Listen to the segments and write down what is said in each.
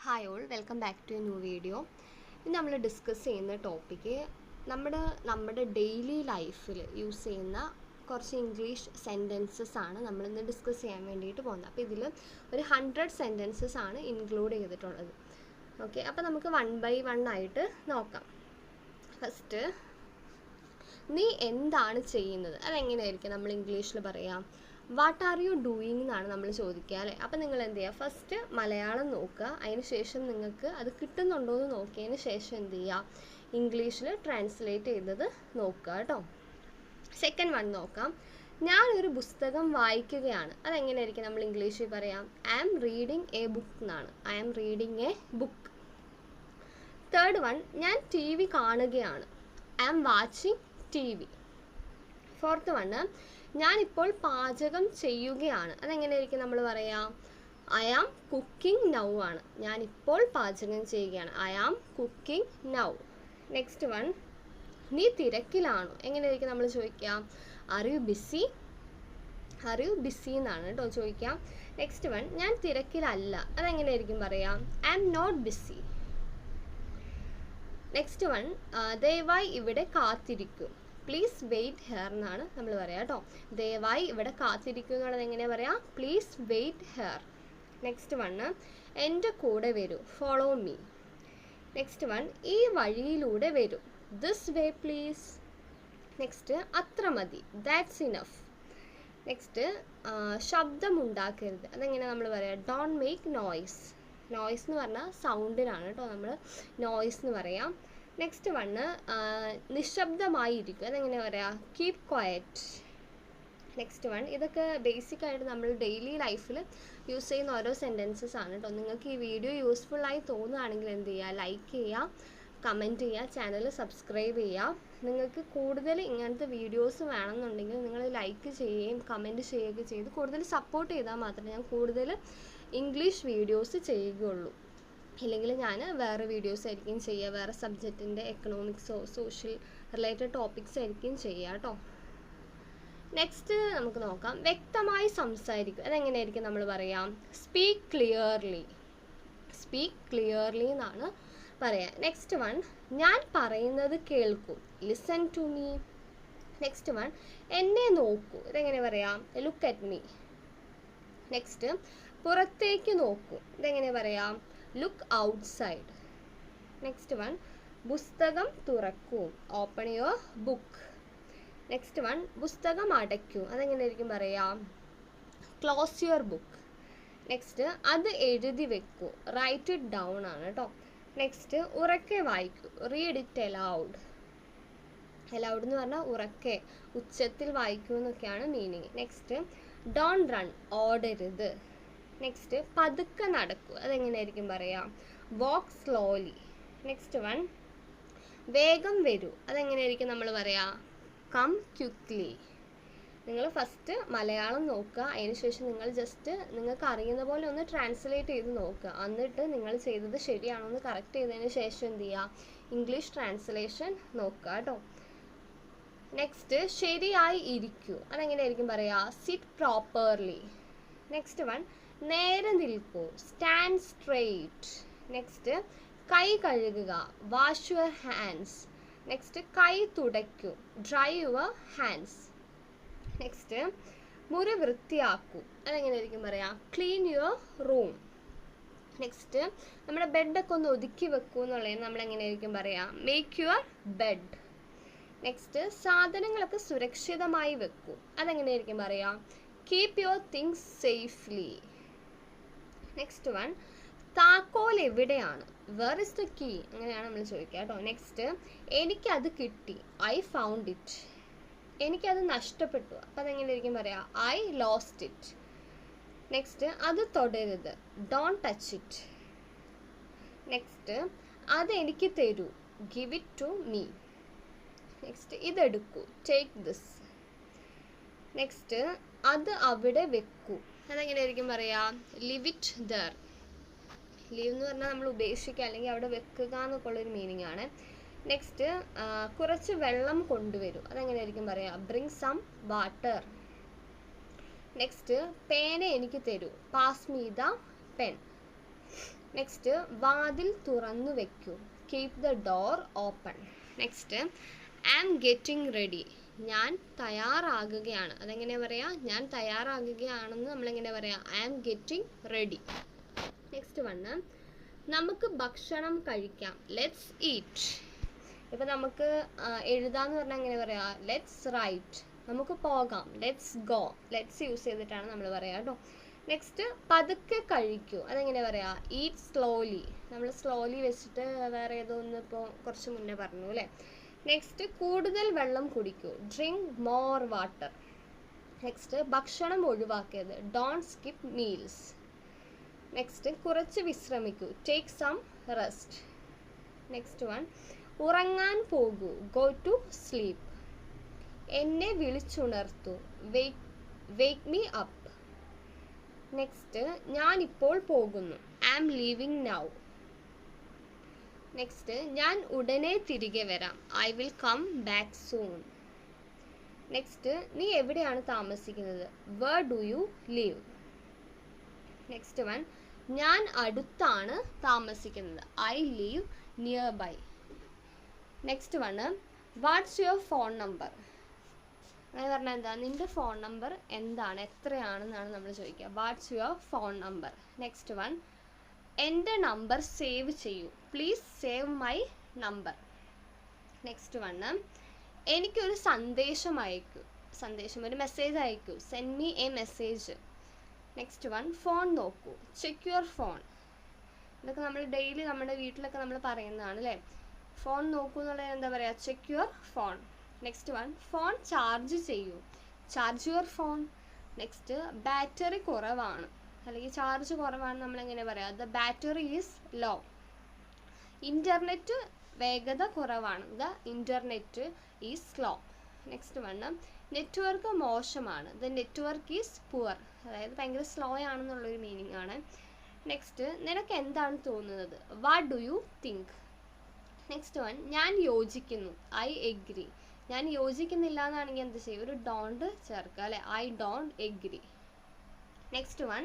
Hi all, welcome back to a new video. ഇന്ന് നമ്മൾ discuss ചെയ്യുന്ന ടോപ്പിക്ക് നമ്മുടെ ഡെയിലി ലൈഫിൽ യൂസ് ചെയ്യുന്ന കുറച്ച് ഇംഗ്ലീഷ് സെൻറ്റൻസസ് ആണ് നമ്മളിന്ന് ഡിസ്കസ് ചെയ്യാൻ വേണ്ടിയിട്ട് പോകുന്നത്. അപ്പോൾ ഇതിൽ ഒരു 100 സെൻറ്റൻസസ് ആണ് ഇൻക്ലൂഡ് ചെയ്തിട്ടുള്ളത്. ഓക്കെ, അപ്പോൾ നമുക്ക് 1 by 1 ആയിട്ട് നോക്കാം. ഫസ്റ്റ്, നീ എന്താണ് ചെയ്യുന്നത്? അതെങ്ങനെയായിരിക്കും നമ്മൾ ഇംഗ്ലീഷിൽ പറയാം? വാട്ട് ആർ യു ഡൂയിങ് എന്നാണ് നമ്മൾ ചോദിക്കുക, അല്ലേ? അപ്പോൾ നിങ്ങൾ എന്ത് ചെയ്യുക? ഫസ്റ്റ് മലയാളം നോക്കുക, അതിന് ശേഷം നിങ്ങൾക്ക് അത് കിട്ടുന്നുണ്ടോ എന്ന് നോക്കിയതിന് ശേഷം എന്ത് ചെയ്യുക? ഇംഗ്ലീഷിൽ ട്രാൻസ്ലേറ്റ് ചെയ്തത് നോക്കുക കേട്ടോ. സെക്കൻഡ് വൺ നോക്കാം. ഞാനൊരു പുസ്തകം വായിക്കുകയാണ്. അതെങ്ങനെയായിരിക്കും നമ്മൾ ഇംഗ്ലീഷിൽ പറയാം? I am reading a book എന്നാണ്. I am reading a book. Third one, ഞാൻ ടി വി കാണുകയാണ്. I am watching T V. Fourth one, ഞാനിപ്പോൾ പാചകം ചെയ്യുകയാണ്. അതെങ്ങനെയായിരിക്കും നമ്മൾ പറയാം? ഐ ആം കുക്കിംഗ് നൗ ആണ്. ഞാനിപ്പോൾ പാചകം ചെയ്യുകയാണ്. I am cooking now. Next one, നീ തിരക്കിലാണോ? എങ്ങനെയായിരിക്കും നമ്മൾ ചോദിക്കാം? Are you busy? Are you busy എന്നാണ് കേട്ടോ ചോദിക്കാം. നെക്സ്റ്റ് വൺ, ഞാൻ തിരക്കിലല്ല. അതെങ്ങനെയായിരിക്കും പറയാം? I am not busy. Next one, ദയവായി ഇവിടെ കാത്തിരിക്കും. പ്ലീസ് വെയിറ്റ് ഹെയർ എന്നാണ് നമ്മൾ പറയാം കേട്ടോ. ദയവായി ഇവിടെ കാത്തിരിക്കും എന്നുള്ളത് എങ്ങനെയാണ് പറയാം? Please wait here. Next one, എൻ്റെ കൂടെ വരൂ. Follow me. നെക്സ്റ്റ് വൺ, ഈ വഴിയിലൂടെ വരൂ. This way please. നെക്സ്റ്റ്, അത്ര മതി. That's enough. നെക്സ്റ്റ്, ശബ്ദമുണ്ടാക്കരുത്. അതെങ്ങനെയാണ് നമ്മൾ പറയാം? Don't make noise. നോയ്സ് എന്ന് പറഞ്ഞാൽ സൗണ്ടിനാണ് കേട്ടോ നമ്മൾ നോയ്സ് എന്ന് പറയാം. നെക്സ്റ്റ് വണ്ണ്, നിശബ്ദമായിരിക്കും. അതെങ്ങനെ പറയാം? Keep quiet. നെക്സ്റ്റ് വൺ, ഇതൊക്കെ ബേസിക്കായിട്ട് നമ്മൾ ഡെയിലി ലൈഫിൽ യൂസ് ചെയ്യുന്ന ഓരോ സെൻറ്റൻസസ് ആണ് കേട്ടോ. നിങ്ങൾക്ക് ഈ വീഡിയോ യൂസ്ഫുള്ളായി തോന്നുകയാണെങ്കിൽ എന്ത് ചെയ്യുക? ലൈക്ക് ചെയ്യുക, കമൻറ്റ് ചെയ്യുക, ചാനൽ സബ്സ്ക്രൈബ് ചെയ്യുക. നിങ്ങൾക്ക് കൂടുതൽ ഇങ്ങനത്തെ വീഡിയോസ് വേണമെന്നുണ്ടെങ്കിൽ നിങ്ങൾ ലൈക്ക് ചെയ്യുകയും കമൻറ്റ് ചെയ്യുകയൊക്കെ ചെയ്ത് കൂടുതൽ സപ്പോർട്ട് ചെയ്താൽ മാത്രമേ ഞാൻ കൂടുതൽ ഇംഗ്ലീഷ് വീഡിയോസ് ചെയ്യുകയുള്ളൂ. ഇല്ലെങ്കിൽ ഞാൻ വേറെ വീഡിയോസ് ആയിരിക്കും ചെയ്യുക, വേറെ സബ്ജക്റ്റിൻ്റെ എക്കണോമിക്സോ സോഷ്യൽ റിലേറ്റഡ് ടോപ്പിക്സ് ആയിരിക്കും ചെയ്യുക കേട്ടോ. നെക്സ്റ്റ് നമുക്ക് നോക്കാം. വ്യക്തമായി സംസാരിക്കും. അതെങ്ങനെയായിരിക്കും നമ്മൾ പറയാം? Speak clearly. സ്പീക്ക് ക്ലിയർലി എന്നാണ് പറയാം. നെക്സ്റ്റ് വൺ, ഞാൻ പറയുന്നത് കേൾക്കൂ. Listen to me. Next one, എന്നെ നോക്കൂ. ഇതെങ്ങനെ പറയാം? Look at me. നെക്സ്റ്റ്, പുറത്തേക്ക് നോക്കൂ. ഇതെങ്ങനെ പറയാം? Look outside. നെക്സ്റ്റ് വൺ, പുസ്തകം തുറക്കൂ. Open your book. Next one, പുസ്തകം അടയ്ക്കൂ. അതെങ്ങനെയായിരിക്കും പറയാം? Close your book. നെക്സ്റ്റ്, അത് എഴുതി വെക്കൂ. റൈറ്റ് ഇറ്റ് ഡൗൺ ആണ് കേട്ടോ. നെക്സ്റ്റ്, ഉറക്കെ വായിക്കൂ. Read it എലൗഡ്. എലൗഡ് എന്ന് പറഞ്ഞാൽ ഉറക്കെ, ഉച്ചത്തിൽ വായിക്കൂ എന്നൊക്കെയാണ് മീനിങ്. Next, don't run. ഓടരുത്. നെക്സ്റ്റ്, പതുക്കെ നടക്കൂ. അതെങ്ങനെയായിരിക്കും പറയാം? വാക്ക് സ്ലോലി. നെക്സ്റ്റ് വൺ, വേഗം വരൂ. അതെങ്ങനെയായിരിക്കും നമ്മൾ പറയാം? Come quickly. നിങ്ങൾ ഫസ്റ്റ് മലയാളം നോക്കുക, അതിന് ശേഷം നിങ്ങൾ ജസ്റ്റ് നിങ്ങൾക്ക് അറിയുന്ന പോലെ ഒന്ന് ട്രാൻസ്ലേറ്റ് ചെയ്ത് നോക്കുക. എന്നിട്ട് നിങ്ങൾ ചെയ്തത് ശരിയാണോ എന്ന് കറക്റ്റ് ചെയ്തതിന് ശേഷം എന്ത് ചെയ്യുക? ഇംഗ്ലീഷ് ട്രാൻസ്ലേഷൻ നോക്കുക കേട്ടോ. നെക്സ്റ്റ്, ശരിയായി ഇരിക്കൂ. അതെങ്ങനെയായിരിക്കും പറയുക? Sit properly. നെക്സ്റ്റ് വൺ, നേരെ നിൽക്കൂ. Stand straight. നെക്സ്റ്റ്, കൈ കഴുകുക. Wash your hands. നെക്സ്റ്റ്, കൈ തുടയ്ക്കൂ. Dry your hands. നെക്സ്റ്റ്, മുറി വൃത്തിയാക്കൂ. അതെങ്ങനെയായിരിക്കും പറയാം? Clean your room. നെക്സ്റ്റ്, നമ്മുടെ ബെഡൊക്കെ ഒന്ന് ഒതുക്കി വെക്കൂ എന്നുള്ളത് നമ്മൾ എങ്ങനെയായിരിക്കും പറയാം? Make your bed. നെക്സ്റ്റ്, സാധനങ്ങളൊക്കെ സുരക്ഷിതമായി വെക്കൂ. അതെങ്ങനെയായിരിക്കും പറയാം? Keep your things safely. Next one, താക്കോൽ എവിടെയാണ്? Where is the key? അങ്ങനെയാണ് നമ്മൾ ചോദിക്കുക കേട്ടോ. നെക്സ്റ്റ്, എനിക്കത് കിട്ടി. I found it. എനിക്കത് നഷ്ടപ്പെട്ടു. അപ്പം അതെങ്ങനെയായിരിക്കും പറയാം? I lost it. നെക്സ്റ്റ്, അത് തൊടരുത്. Don't touch it. നെക്സ്റ്റ്, അത് എനിക്ക് തരൂ. Give it to me. Next, ഇതെടുക്കൂ. Take this. നെക്സ്റ്റ്, അത് അവിടെ വെക്കൂ. അതെങ്ങനെയായിരിക്കും പറയാം? Live it there. ലീവ് എന്ന് പറഞ്ഞാൽ നമ്മൾ ഉപേക്ഷിക്കുക അല്ലെങ്കിൽ അവിടെ വെക്കുക എന്നൊക്കെ ഉള്ളൊരു മീനിങ് ആണ്. നെക്സ്റ്റ്, കുറച്ച് വെള്ളം കൊണ്ടുവരൂ. അതെങ്ങനെയായിരിക്കും പറയാം? Bring some water. നെക്സ്റ്റ്, പേന എനിക്ക് തരൂ. Pass me the pen. Next വാതിൽ തുറന്നു വെക്കൂ. Keep the door open. Next I am getting ready. ഞാൻ തയ്യാറാകുകയാണ്. അതെങ്ങനെ പറയാം? ഞാൻ തയ്യാറാകുകയാണെന്ന് നമ്മളെങ്ങനെ പറയാം? I am getting ready. Next one നമുക്ക് ഭക്ഷണം കഴിക്കാം. Let's eat. ഇപ്പം നമുക്ക് എഴുതാന്ന് പറഞ്ഞാൽ എങ്ങനെ പറയാം? Let's write. നമുക്ക് പോകാം. Let's go. ലെറ്റ്സ് യൂസ് ചെയ്തിട്ടാണ് നമ്മൾ പറയുക കേട്ടോ. നെക്സ്റ്റ് പതുക്കെ കഴിക്കൂ. അതെങ്ങനെ പറയാ? Eat slowly. നമ്മൾ സ്ലോലി വെച്ചിട്ട് വേറെ ഏതോ ഒന്ന് ഇപ്പോൾ കുറച്ച് മുന്നേ പറഞ്ഞു അല്ലേ. നെക്സ്റ്റ് കൂടുതൽ വെള്ളം കുടിക്കൂ. Drink more water. നെക്സ്റ്റ് ഭക്ഷണം ഒഴിവാക്കരുത്. Don't skip meals. നെക്സ്റ്റ് കുറച്ച് വിശ്രമിക്കൂ. Take some rest. Next one ഉറങ്ങാൻ പോകൂ. Go to sleep. എന്നെ വിളിച്ചുണർത്തൂ. Wake me up. നെക്സ്റ്റ് ഞാനിപ്പോൾ പോകുന്നു. I am leaving now. Next ഞാൻ ഉടനെ തിരികെ വരാം. I will come back soon. Next നീ എവിടെയാണ് താമസിക്കുന്നത്? Where do you live? Next one ഞാൻ അടുത്താണ് താമസിക്കുന്നത്. I live nearby. Next one what's your phone number? അങ്ങനെ പറഞ്ഞാൽ എന്താ? നിൻ്റെ ഫോൺ നമ്പർ എന്താണ്, എത്രയാണെന്നാണ് നമ്മൾ ചോദിക്കുക. What's your phone number. Next one എൻ്റെ നമ്പർ സേവ് ചെയ്യൂ. Please save my number. Next one എനിക്കൊരു സന്ദേശം അയക്കൂ. ഒരു മെസ്സേജ് അയക്കൂ. Send me a message. Next one ഫോൺ നോക്കൂ. Check your phone. ഇതൊക്കെ നമ്മൾ ഡെയിലി നമ്മുടെ വീട്ടിലൊക്കെ നമ്മൾ പറയുന്നതാണ് അല്ലേ. ഫോൺ നോക്കൂ എന്നുള്ളത് എന്താ പറയുക? Check your phone. Next one phone charge ചെയ്യൂ. Charge your phone. Next battery കുറവാണ് അല്ലെങ്കിൽ ചാർജ് കുറവാണ് നമ്മളെങ്ങനെ പറയാം? The battery is low. Internet വേഗത കുറവാണ്. The internet is slow. Next one network മോശമാണ്. The network is poor. അതായത് ഭയങ്കര സ്ലോ ആണെന്നുള്ളൊരു മീനിങ് ആണ്. നെക്സ്റ്റ് നിനക്ക് എന്താണ് തോന്നുന്നത്? What do you think? Next one ഞാൻ യോജിക്കുന്നു. I agree. ഞാൻ യോജിക്കുന്നില്ല എന്നാണെങ്കിൽ എന്ത് ചെയ്യും? ഒരു ഡോണ്ട് ചേർക്കുക അല്ലേ. I don't agree. Next one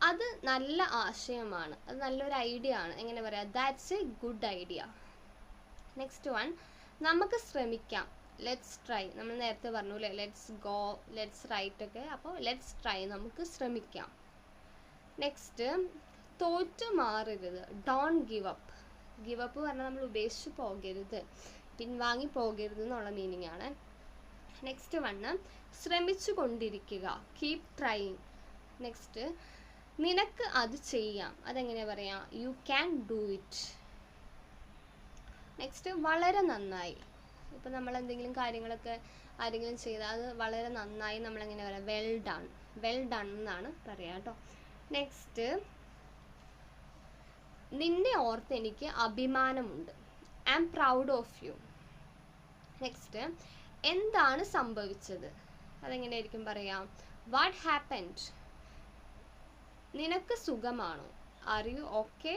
അത് നല്ല ആശയമാണ്. അത് നല്ലൊരു ഐഡിയ ആണ്. എങ്ങനെ പറയാം? That's A good idea. Next one നമുക്ക് ശ്രമിക്കാം. Let's try. നമ്മൾ നേരത്തെ പറഞ്ഞു അല്ലേ, ലെറ്റ്സ് ഗോ, ലെറ്റ്സ് റൈറ്റ് ഒക്കെ. അപ്പോൾ ലെറ്റ്സ് ട്രൈ, നമുക്ക് ശ്രമിക്കാം. നെക്സ്റ്റ് തോറ്റു മാറരുത്. Don't give up. Give up പറഞ്ഞാൽ നമ്മൾ ഉപേക്ഷിച്ച് പോകരുത്, പിൻവാങ്ങി പോകരുത് എന്നുള്ള മീനിങ് ആണ്. നെക്സ്റ്റ് വണ്ണ് ശ്രമിച്ചു കൊണ്ടിരിക്കുക. Keep trying. നെക്സ്റ്റ് നിനക്ക് അത് ചെയ്യാം. അതെങ്ങനെ പറയാം? You can do it. Next വളരെ നന്നായി. ഇപ്പം നമ്മൾ എന്തെങ്കിലും കാര്യങ്ങളൊക്കെ ആരെങ്കിലും ചെയ്താൽ അത് വളരെ നന്നായി നമ്മളെങ്ങനെ പറയാം? Well done. വെൽ ഡൺ എന്നാണ് പറയുക കേട്ടോ. നെക്സ്റ്റ് നിന്നെ ഓർത്ത് എനിക്ക് അഭിമാനമുണ്ട്. I am proud of you. Next എന്താണ് സംഭവിച്ചത്? അതെങ്ങനെയായിരിക്കും പറയാം? What happened? നിനക്ക് സുഖമാണോ? Are you okay?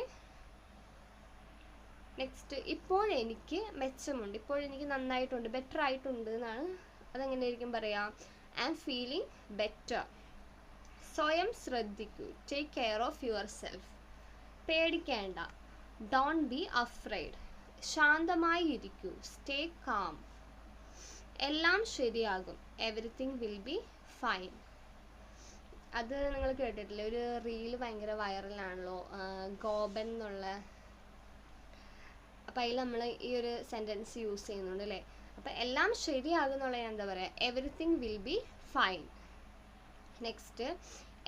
നെക്സ്റ്റ് ഇപ്പോഴെനിക്ക് മെച്ചമുണ്ട്. ഇപ്പോഴെനിക്ക് നന്നായിട്ടുണ്ട്, ബെറ്റർ ആയിട്ടുണ്ട് എന്നാണ്. അതെങ്ങനെയായിരിക്കും പറയാം? I am feeling better. സ്വയം ശ്രദ്ധിക്കൂ. Take care of yourself. പേടിക്കേണ്ട. Don't be afraid. ശാന്തമായി ഇരിക്കൂ. Stay calm. എല്ലാം ശരിയാകും. Everything will be fine. അത് നിങ്ങൾ കേട്ടിട്ടില്ലേ? ഒരു റീല് ഭയങ്കര വൈറലാണല്ലോ, ഗോപൻ എന്നുള്ള. അപ്പം അതിൽ നമ്മൾ ഈ ഒരു സെൻറ്റൻസ് യൂസ് ചെയ്യുന്നുണ്ട് അല്ലേ. അപ്പം എല്ലാം ശരിയാകും എന്നുള്ളത് എന്താ പറയുക? Everything will be fine. Next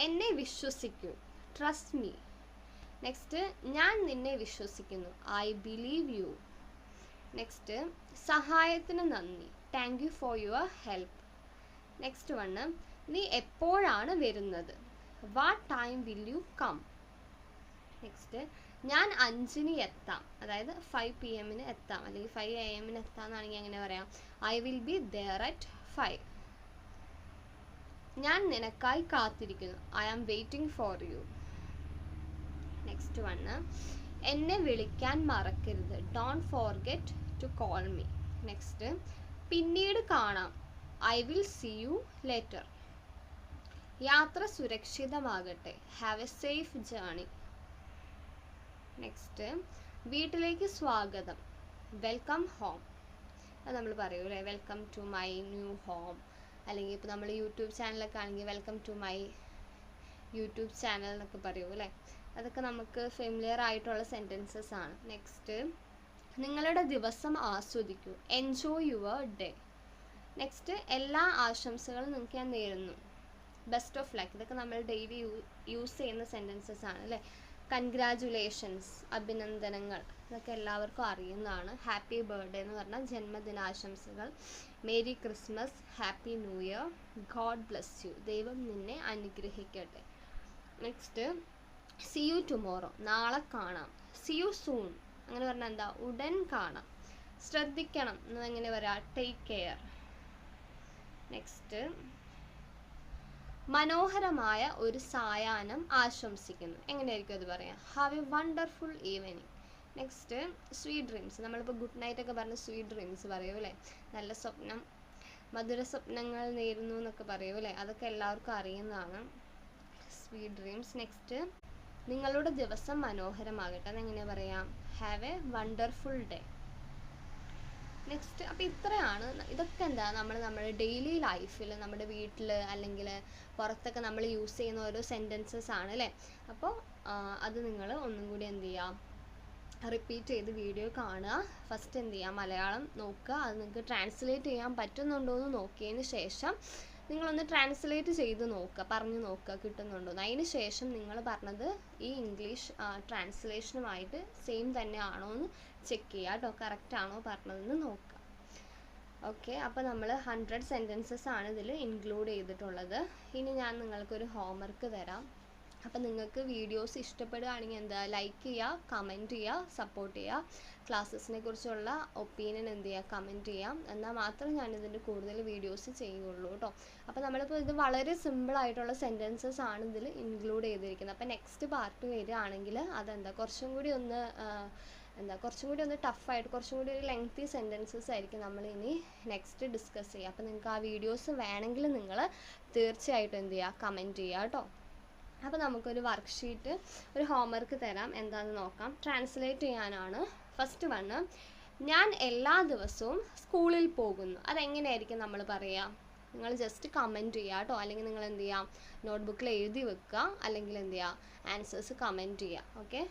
എന്നെ വിശ്വസിക്കൂ. Trust me. നെക്സ്റ്റ് ഞാൻ നിന്നെ വിശ്വസിക്കുന്നു. I believe you. നെക്സ്റ്റ് സഹായത്തിന് നന്ദി. Thank you for your help. Next one നീ എപ്പോഴാണ് വരുന്നത്? What time will you come? Next ഞാൻ 5-ന് എത്താം. അതായത് 5 PM എത്താം അല്ലെങ്കിൽ 5 AM എത്താം എന്നാണെങ്കിൽ എങ്ങനെ പറയാം? I will be there at 5. ഞാൻ നിനക്കായി കാത്തിരിക്കുന്നു. I am waiting for you. Next one എന്നെ വിളിക്കാൻ മറക്കരുത്. Don't forget to call me. Next പിന്നീട് കാണാം. I will see you later. യാത്ര സുരക്ഷിതമാകട്ടെ. Have a safe journey. Next വീട്ടിലേക്ക് സ്വാഗതം, വെൽക്കം ഹോം. അത് നമ്മൾ പറയൂലേ, welcome to my new home. അല്ലെങ്കിൽ ഇപ്പോൾ നമ്മൾ യൂട്യൂബ് ചാനലൊക്കെ ആണെങ്കിൽ welcome to my YouTube channel എന്നൊക്കെ പറയൂ അല്ലേ. അതൊക്കെ നമുക്ക് ഫെമിലിയർ ആയിട്ടുള്ള സെൻറ്റൻസസ് ആണ്. നെക്സ്റ്റ് നിങ്ങളുടെ ദിവസം ആസ്വദിക്കൂ, എൻജോയ് യുവർ ഡേ. നെക്സ്റ്റ് എല്ലാ ആശംസകളും നിങ്ങൾക്ക് ഞാൻ നേരുന്നു, ബെസ്റ്റ് ഓഫ് ലക്ക്. ഇതൊക്കെ നമ്മൾ ഡെയിലി യൂസ് ചെയ്യുന്ന സെൻറ്റൻസസ് ആണ് അല്ലേ. കൺഗ്രാജുലേഷൻസ്, അഭിനന്ദനങ്ങൾ, ഇതൊക്കെ എല്ലാവർക്കും അറിയുന്നതാണ്. ഹാപ്പി ബർത്ത്ഡേ എന്ന് പറഞ്ഞാൽ ജന്മദിനാശംസകൾ. Merry Christmas, happy new year, God bless you, ദൈവം നിന്നെ അനുഗ്രഹിക്കട്ടെ. നെക്സ്റ്റ് സി യു ടുമോറോ, നാളെ കാണാം. സി യു സൂൺ അങ്ങനെ പറഞ്ഞാൽ എന്താ, ഉടൻ കാണാം. ശ്രദ്ധിക്കണം എന്നെങ്ങനെ പറയാം, ടേക്ക് കെയർ. നെക്സ്റ്റ് മനോഹരമായ ഒരു സായാഹ്നം ആശംസിക്കുന്നു, എങ്ങനെയായിരിക്കും അത് പറയാം, have A wonderful evening. Next sweet dreams, നമ്മളിപ്പോൾ ഗുഡ് നൈറ്റ് ഒക്കെ പറഞ്ഞ് സ്വീറ്റ് ഡ്രീംസ് പറയൂ അല്ലേ. നല്ല സ്വപ്നം, മധുര സ്വപ്നങ്ങൾ നേരുന്നു എന്നൊക്കെ പറയൂ അല്ലേ. അതൊക്കെ എല്ലാവർക്കും അറിയുന്നതാണ്, സ്വീറ്റ് ഡ്രീംസ്. നെക്സ്റ്റ് നിങ്ങളുടെ ദിവസം മനോഹരമാകട്ടെ, അതെങ്ങനെയാണ് പറയാം, have A wonderful day. Next അപ്പോൾ ഇത്രയാണ്. ഇതൊക്കെ എന്താ നമ്മുടെ ഡെയിലി ലൈഫിൽ, നമ്മുടെ വീട്ടിൽ അല്ലെങ്കിൽ പുറത്തൊക്കെ നമ്മൾ യൂസ് ചെയ്യുന്ന ഓരോ സെൻറ്റൻസസ് ആണ് അല്ലേ. അപ്പോൾ അത് നിങ്ങൾ ഒന്നും കൂടി എന്ത് ചെയ്യുക, റിപ്പീറ്റ് ചെയ്ത് വീഡിയോ കാണുക. ഫസ്റ്റ് എന്ത് ചെയ്യുക, മലയാളം നോക്കുക, അത് നിങ്ങൾക്ക് ട്രാൻസ്ലേറ്റ് ചെയ്യാൻ പറ്റുന്നുണ്ടോ എന്ന് നോക്കിയതിന് ശേഷം നിങ്ങളൊന്ന് ട്രാൻസ്ലേറ്റ് ചെയ്ത് നോക്കുക, പറഞ്ഞു നോക്കുക കിട്ടുന്നുണ്ടോ എന്ന്. അതിന് ശേഷം നിങ്ങൾ പറഞ്ഞത് ഈ ഇംഗ്ലീഷ് ട്രാൻസ്ലേഷനുമായിട്ട് സെയിം തന്നെയാണോ എന്ന് ചെക്ക് ചെയ്യുക കേട്ടോ, കറക്റ്റാണോ പറഞ്ഞതെന്ന് നോക്കുക. ഓക്കെ, അപ്പോൾ നമ്മൾ 100 സെൻറ്റൻസസ് ആണ് ഇതിൽ ഇൻക്ലൂഡ് ചെയ്തിട്ടുള്ളത്. ഇനി ഞാൻ നിങ്ങൾക്കൊരു ഹോംവർക്ക് തരാം. അപ്പോൾ നിങ്ങൾക്ക് വീഡിയോസ് ഇഷ്ടപ്പെടുകയാണെങ്കിൽ എന്താ, ലൈക്ക് ചെയ്യുക, കമൻറ്റ് ചെയ്യുക, സപ്പോർട്ട് ചെയ്യുക. ക്ലാസ്സസിനെ കുറിച്ചുള്ള ഒപ്പീനിയൻ എന്ത് ചെയ്യുക, കമൻറ്റ് ചെയ്യാം. എന്നാൽ മാത്രം ഞാനിതിൻ്റെ കൂടുതൽ വീഡിയോസ് ചെയ്യുള്ളൂ കേട്ടോ. അപ്പോൾ നമ്മളിപ്പോൾ ഇത് വളരെ സിമ്പിളായിട്ടുള്ള സെൻറ്റൻസസ് ആണ് ഇതിൽ ഇൻക്ലൂഡ് ചെയ്തിരിക്കുന്നത്. അപ്പോൾ നെക്സ്റ്റ് പാർട്ട് വരികയാണെങ്കിൽ അതെന്താ കുറച്ചും കൂടി ഒന്ന് ടഫായിട്ട്, കുറച്ചും കൂടി ഒരു ലെങ്തി സെൻറ്റൻസസ് ആയിരിക്കും നമ്മൾ ഇനി നെക്സ്റ്റ് ഡിസ്കസ് ചെയ്യുക. അപ്പോൾ നിങ്ങൾക്ക് ആ വീഡിയോസ് വേണമെങ്കിൽ നിങ്ങൾ തീർച്ചയായിട്ടും എന്ത് ചെയ്യുക, കമൻറ്റ് ചെയ്യുക കേട്ടോ. അപ്പോൾ നമുക്കൊരു വർക്ക്ഷീറ്റ്, ഒരു ഹോംവർക്ക് തരാം, എന്താണെന്ന് നോക്കാം. ട്രാൻസ്ലേറ്റ് ചെയ്യാനാണ്. ഫസ്റ്റ് വണ്ണ്, ഞാൻ എല്ലാ ദിവസവും സ്കൂളിൽ പോകുന്നു. അതെങ്ങനെയായിരിക്കും നമ്മൾ പറയുക, നിങ്ങൾ ജസ്റ്റ് കമൻറ്റ് ചെയ്യുക കേട്ടോ. അല്ലെങ്കിൽ നിങ്ങൾ എന്ത് ചെയ്യുക, നോട്ട്ബുക്കിൽ എഴുതി വെക്കുക, അല്ലെങ്കിൽ എന്ത് ചെയ്യുക, ആൻസേഴ്സ് കമൻറ്റ് ചെയ്യുക. ഓക്കെ.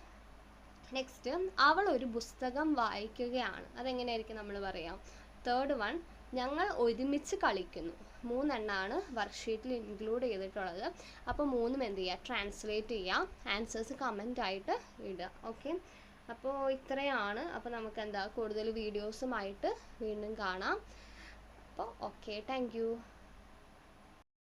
നെക്സ്റ്റ് അവൾ ഒരു പുസ്തകം വായിക്കുകയാണ്. അതെങ്ങനെയായിരിക്കും നമ്മൾ പറയുക. തേർഡ് വൺ, ഞങ്ങൾ ഒരുമിച്ച് കളിക്കുന്നു. 3 എണ്ണമാണ് വർക്ക്ഷീറ്റിൽ ഇൻക്ലൂഡ് ചെയ്തിട്ടുള്ളത്. അപ്പോൾ 3ഉം എന്ത് ചെയ്യുക, ട്രാൻസ്ലേറ്റ് ചെയ്യുക, ആൻസേഴ്സ് കമൻ്റ് ആയിട്ട് ഇടുക. ഓക്കെ, അപ്പോൾ ഇത്രയാണ്. അപ്പോൾ നമുക്ക് എന്താ കൂടുതൽ വീഡിയോസുമായിട്ട് വീണ്ടും കാണാം. അപ്പോൾ ഓക്കെ, താങ്ക് യു.